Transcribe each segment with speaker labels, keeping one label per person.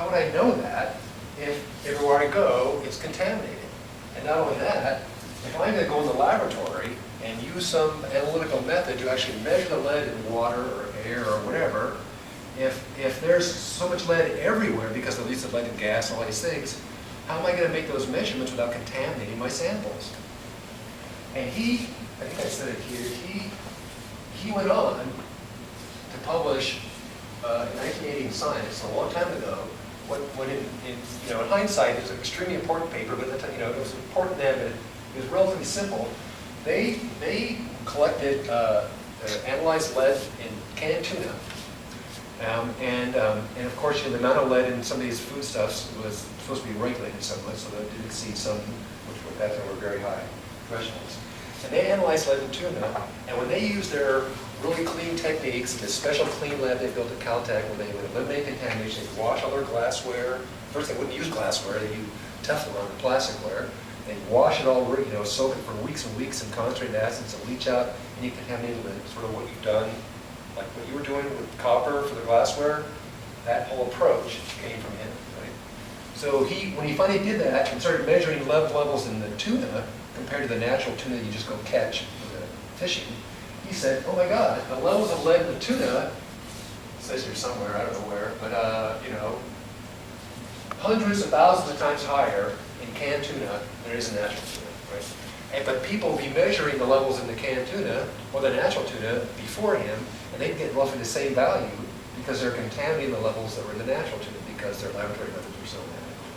Speaker 1: how would I know that if everywhere I go, it's contaminated? And not only that, if I'm going to go in the laboratory and use some analytical method to actually measure the lead in water or air or whatever, if there's so much lead everywhere because of at least the lead in gas and all these things, how am I going to make those measurements without contaminating my samples? And I think I said it here, he went on to publish in 1980 in Science, a long time ago, what in hindsight is an extremely important paper, but at the time, it was important then, but it was relatively simple. They collected, analyzed lead in canned tuna. And of course, the amount of lead in some of these foodstuffs was supposed to be regulated somewhat, so that it did exceed some, which at that time were very high thresholds. And they analyzed lead in tuna, and when they used their really clean techniques, this special clean lab they built at Caltech, where they would eliminate contamination, they'd wash all their glassware. First, they wouldn't use glassware; they used Teflon or plasticware. They'd wash it all, soak it for weeks and weeks in concentrated acids to leach out any contaminated lead. Sort of what you've done, like what you were doing with copper for the glassware. That whole approach came from him, right? So when he finally did that and started measuring lead levels in the tuna compared to the natural tuna you just go catch with fishing, he said, "Oh my God, the levels of lead in the tuna," it says here somewhere, I don't know where, but hundreds of thousands of times higher in canned tuna than there is in natural tuna, right? But people will be measuring the levels in the canned tuna or the natural tuna before him, and they get roughly the same value because they're contaminating the levels that were in the natural tuna because their laboratory methods were so inadequate.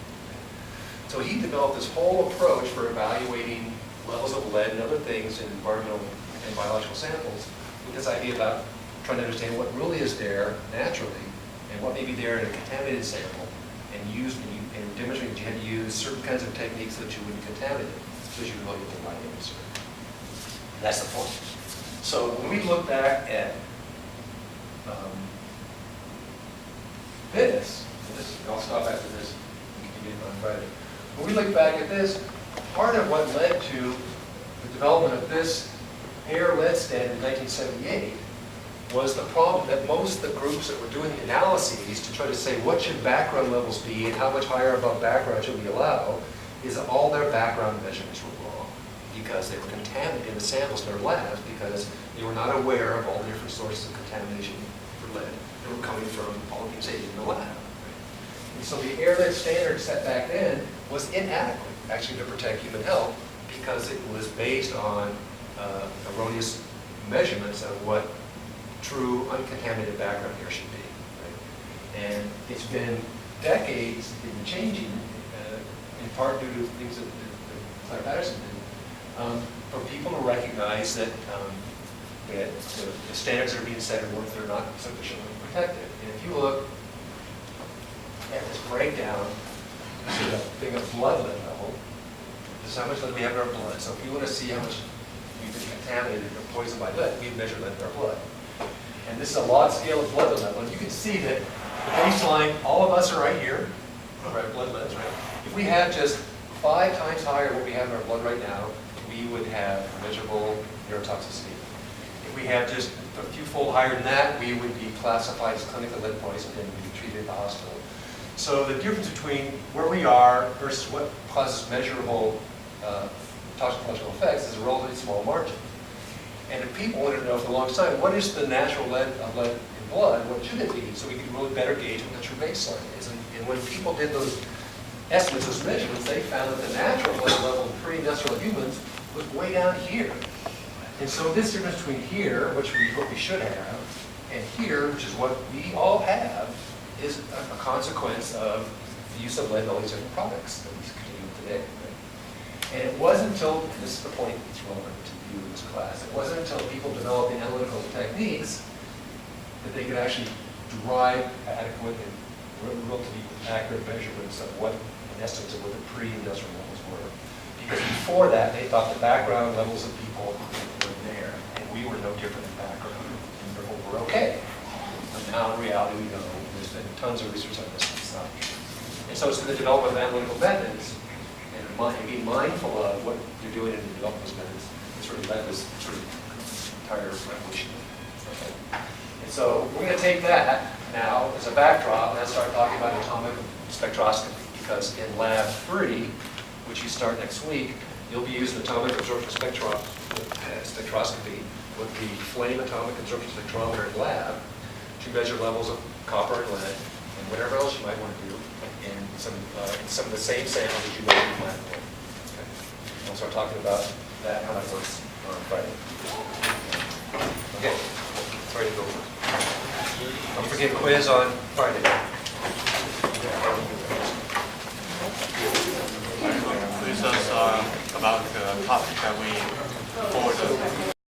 Speaker 1: So he developed this whole approach for evaluating levels of lead and other things in environmental and biological samples, with this idea about trying to understand what really is there naturally and what may be there in a contaminated sample, and demonstrating that you had to use certain kinds of techniques so that you wouldn't contaminate it, so you could really get the right answer. That's the point. So when we look back at this, I'll stop after this and continue on Friday. When we look back at this, part of what led to the development of this air lead standard in 1978 was the problem that most of the groups that were doing the analyses to try to say what should background levels be and how much higher above background should we allow, is that all their background measurements were wrong because they were contaminated in the samples in their labs because they were not aware of all the different sources of contamination for lead that were coming from all the things they did in the lab. Right? And so the air lead standard set back then was inadequate actually to protect human health because it was based on erroneous measurements of what true uncontaminated background air should be. Right? And it's been decades in changing, in part due to things that Claire Patterson did, for people to recognize that the standards that are being set are ones that are not sufficiently protected. And if you look at this breakdown, this is a thing of blood lead level. This is how much lead we have in our blood. So if you want to see how much we've been contaminated or poisoned by lead, we measure lead in our blood. And this is a log scale of blood level. And you can see that the baseline, all of us are right here, right, blood levels, right? If we have just 5 times higher what we have in our blood right now, we would have measurable neurotoxicity. If we have just a few fold higher than that, we would be classified as clinical lead poisoning and be treated at the hospital. So the difference between where we are versus what causes measurable toxicological effects is a relatively small margin. And if people wanted to know for a long time, what is the natural lead in blood, what should it be, so we could really better gauge what the true baseline is. And when people did those estimates, those measurements, they found that the natural lead level in pre-industrial humans was way down here. And so this difference between here, which what we should have, and here, which is what we all have, is a consequence of the use of lead in all these different products that we continue with today. Right? And it wasn't until, and this is the point that's relevant to you in this class, it wasn't until people developed analytical techniques that they could actually derive adequate and relatively accurate measurements of what, in essence, of what the pre-industrial levels were. Because before that, they thought the background levels of people were there, and we were no different in background, and therefore we're okay. But now in reality, we know there's been tons of research on this, it's not true. And so it's in the development of analytical methods, and being mindful of what you're doing in the development of those methods, it's sort of led this sort of entire revolution. Okay. And so we're going to take that now as a backdrop, let's start talking about atomic spectroscopy, because in Lab 3, which you start next week, you'll be using atomic absorption spectroscopy with the flame atomic absorption spectrometer in lab to measure levels of copper and lead and whatever else you might want to do in some of the same samples that you might in lab 1. Okay. We'll start talking about that, how that works on Friday. Okay, sorry to go over. Don't forget quiz on Friday.
Speaker 2: Quiz us about the topic that we forwarded.